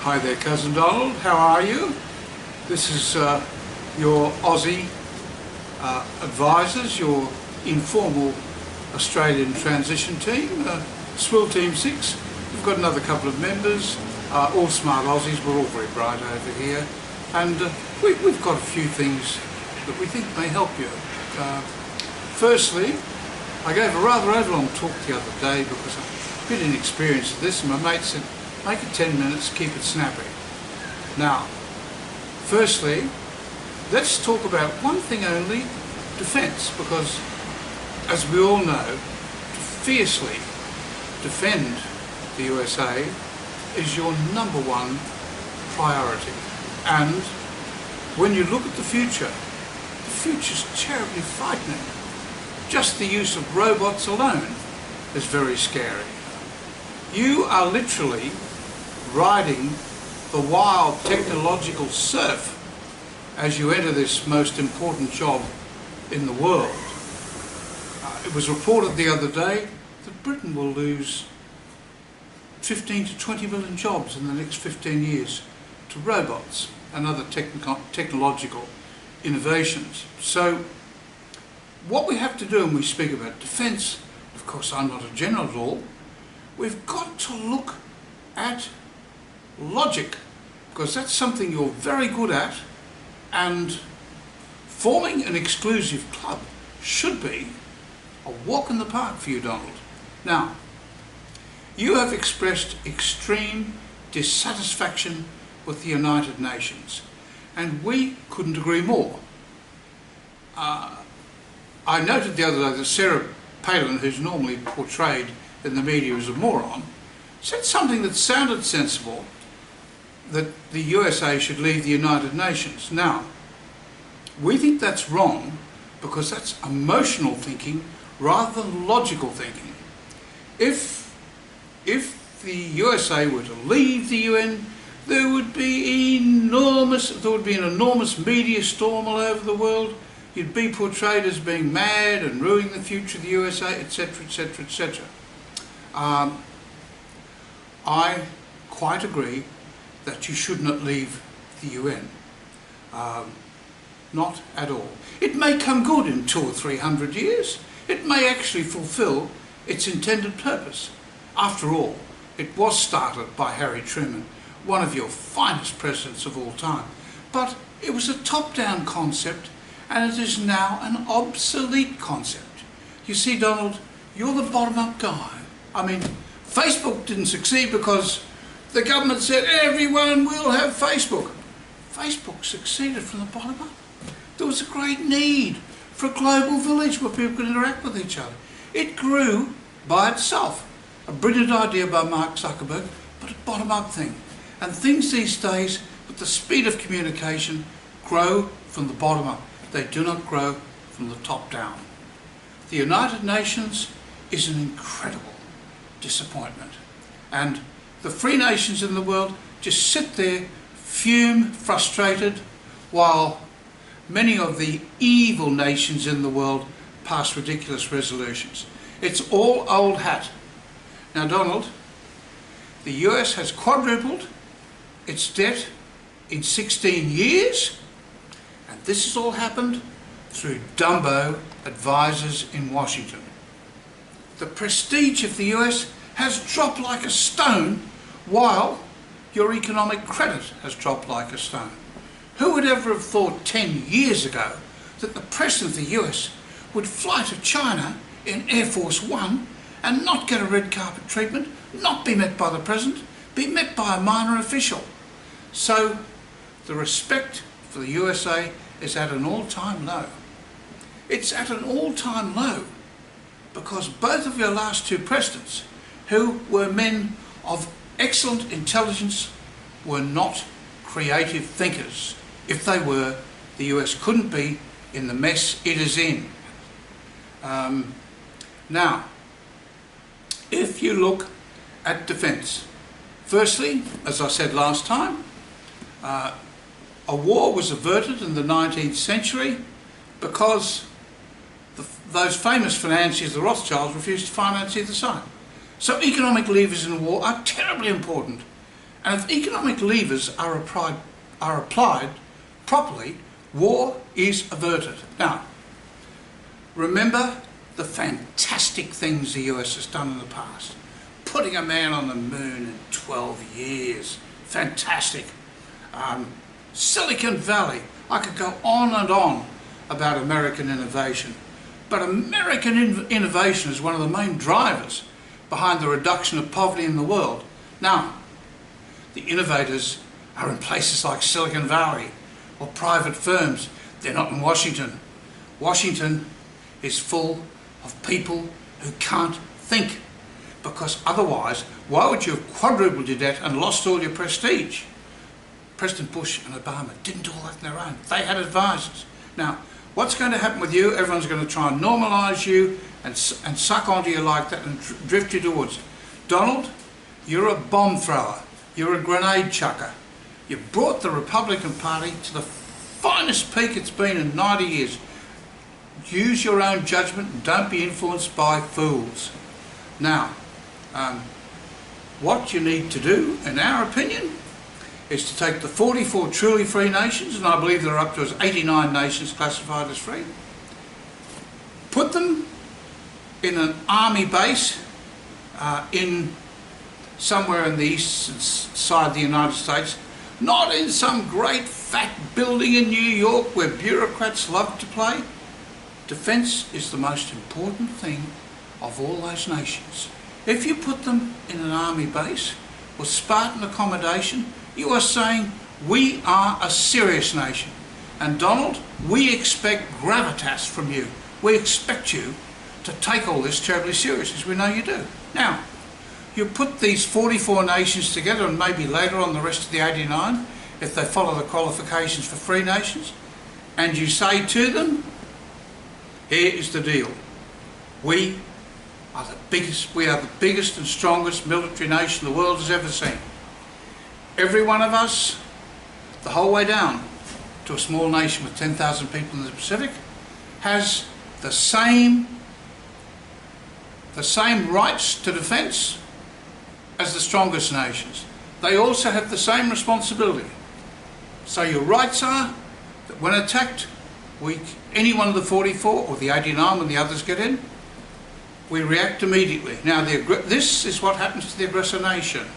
Hi there, Cousin Donald. How are you? This is your Aussie advisors, your informal Australian transition team, Swill Team 6. We've got another couple of members, all smart Aussies. We're all very bright over here, and we've got a few things that we think may help you. Firstly, I gave a rather overlong talk the other day because I'm a bit inexperienced at this, and my mate said, make it 10 minutes, keep it snappy. Now, firstly, let's talk about one thing only, defence, because as we all know, to fiercely defend the USA is your number one priority. And when you look at the future's terribly frightening. Just the use of robots alone is very scary. You are literally riding the wild technological surf as you enter this most important job in the world. It was reported the other day that Britain will lose 15 to 20 million jobs in the next 15 years to robots and other technological innovations. So what we have to do when we speak about defence, of course I'm not a general at all, we've got to look at logic, because that's something you're very good at, and forming an exclusive club should be a walk in the park for you, Donald. Now, you have expressed extreme dissatisfaction with the United Nations, and we couldn't agree more. I noted the other day that Sarah Palin, who's normally portrayed in the media as a moron, said something that sounded sensible, that the USA should leave the United Nations. Now, we think that's wrong because that's emotional thinking rather than logical thinking. If the USA were to leave the UN, there would be an enormous media storm all over the world. You'd be portrayed as being mad and ruining the future of the USA, etc., etc., etc. I quite agree that you should not leave the UN. Not at all. It may come good in 200 or 300 years. It may actually fulfill its intended purpose. After all, it was started by Harry Truman, one of your finest presidents of all time. But it was a top-down concept, and it is now an obsolete concept. You see, Donald, you're the bottom-up guy. I mean, Facebook didn't succeed because the government said everyone will have Facebook. Facebook succeeded from the bottom up. There was a great need for a global village where people could interact with each other. It grew by itself. A brilliant idea by Mark Zuckerberg, but a bottom-up thing. And things these days, with the speed of communication, grow from the bottom up. They do not grow from the top down. The United Nations is an incredible disappointment. And the free nations in the world just sit there, fume, frustrated, while many of the evil nations in the world pass ridiculous resolutions. It's all old hat. Now, Donald, the US has quadrupled its debt in 16 years, and this has all happened through Dumbo advisors in Washington. The prestige of the US has dropped like a stone, while your economic credit has dropped like a stone. Who would ever have thought 10 years ago that the President of the US would fly to China in Air Force One and not get a red carpet treatment, not be met by the President, be met by a minor official? So the respect for the USA is at an all-time low. It's at an all-time low because both of your last two presidents, who were men of excellent intelligence, were not creative thinkers. If they were, the US couldn't be in the mess it is in. Now, if you look at defence, firstly, as I said last time, a war was averted in the 19th century because those famous financiers, the Rothschilds, refused to finance either side. So economic levers in war are terribly important, And if economic levers are applied properly, war is averted. Now, remember the fantastic things the US has done in the past. Putting a man on the moon in 12 years. Fantastic. Silicon Valley. I could go on and on about American innovation. But American innovation is one of the main drivers behind the reduction of poverty in the world. Now, the innovators are in places like Silicon Valley or private firms. They're not in Washington. Washington is full of people who can't think, because otherwise, why would you have quadrupled your debt and lost all your prestige? President Bush and Obama didn't do all that on their own. They had advisors. Now, what's going to happen with you? Everyone's going to try and normalise you and suck onto you like that and drift you towards. Donald, you're a bomb thrower. You're a grenade chucker. You brought the Republican Party to the finest peak it's been in 90 years. Use your own judgment and don't be influenced by fools. Now, what you need to do, in our opinion, is to take the 44 truly free nations, and I believe there are up to 89 nations classified as free, put them in an army base in somewhere in the eastern side of the United States, not in some great fat building in New York where bureaucrats love to play. Defence is the most important thing of all those nations. If you put them in an army base with Spartan accommodation, you are saying we are a serious nation. And Donald, we expect gravitas from you. We expect you to take all this terribly seriously, as we know you do. Now, you put these 44 nations together, and maybe later on the rest of the 89, if they follow the qualifications for free nations, and you say to them, here is the deal. We are the biggest and strongest military nation the world has ever seen. Every one of us, the whole way down to a small nation with 10,000 people in the Pacific, has the same rights to defence as the strongest nations. They also have the same responsibility. So your rights are that when attacked, any one of the 44 or the 89 when the others get in, we react immediately. Now, this is what happens to the aggressor nation.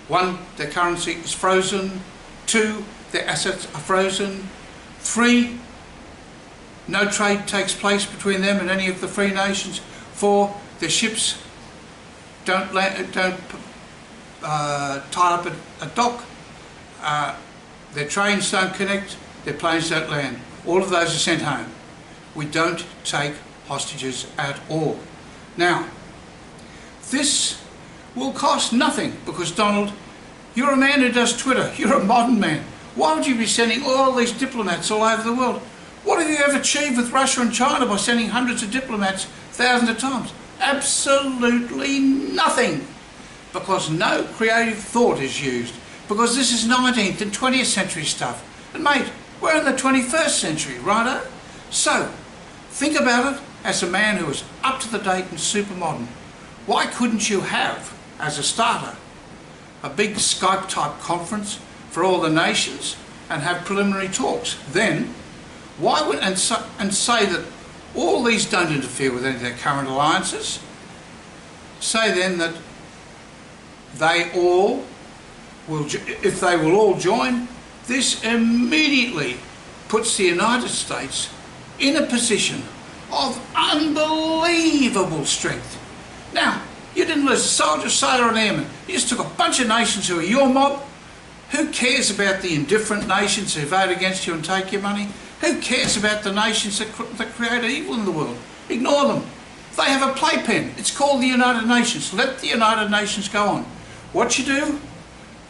1, their currency is frozen. 2, their assets are frozen. 3, no trade takes place between them and any of the free nations. 4, their ships don't tie up at a dock. Their trains don't connect. Their planes don't land. All of those are sent home. We don't take hostages at all. Now, this will cost nothing because, Donald, you're a man who does Twitter. You're a modern man. Why would you be sending all these diplomats all over the world? What have you ever achieved with Russia and China by sending hundreds of diplomats thousands of times? Absolutely nothing. Because no creative thought is used. Because this is 19th and 20th century stuff. And mate, we're in the 21st century, righto? So, think about it as a man who is up to the date and super modern. Why couldn't you have, as a starter, a big Skype type conference for all the nations and have preliminary talks? Then, why would, and say that all these don't interfere with any of their current alliances? Say then that they all will, if they will all join, this immediately puts the United States in a position of unbelievable strength. Now, you didn't lose a soldier, sailor and airman. You just took a bunch of nations who are your mob. Who cares about the indifferent nations who vote against you and take your money? Who cares about the nations that create evil in the world? Ignore them. They have a playpen. It's called the United Nations. Let the United Nations go on. What you do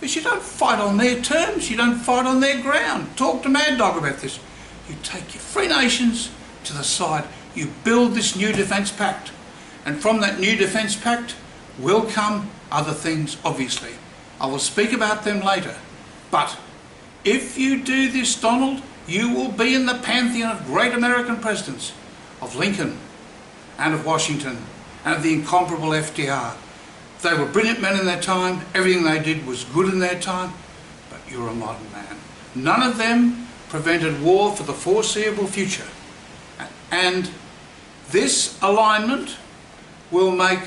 is you don't fight on their terms. You don't fight on their ground. Talk to Mad Dog about this. You take your free nations to the side. You build this new defence pact. And from that new defence pact will come other things, obviously. I will speak about them later. But if you do this, Donald, you will be in the pantheon of great American presidents, of Lincoln and of Washington and of the incomparable FDR. They were brilliant men in their time. Everything they did was good in their time. But you're a modern man. None of them prevented war for the foreseeable future. And this alignment will make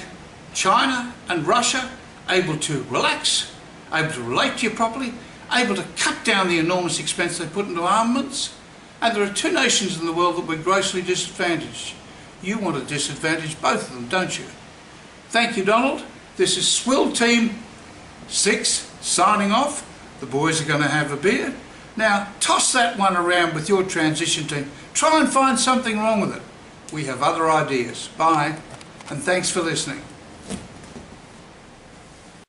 China and Russia able to relax, able to relate to you properly, able to cut down the enormous expense they put into armaments. And there are two nations in the world that we're grossly disadvantaged. You want to disadvantage both of them, don't you? Thank you, Donald. This is Swill Team 6 signing off. The boys are going to have a beer. Now, toss that one around with your transition team. Try and find something wrong with it. We have other ideas. Bye, and thanks for listening.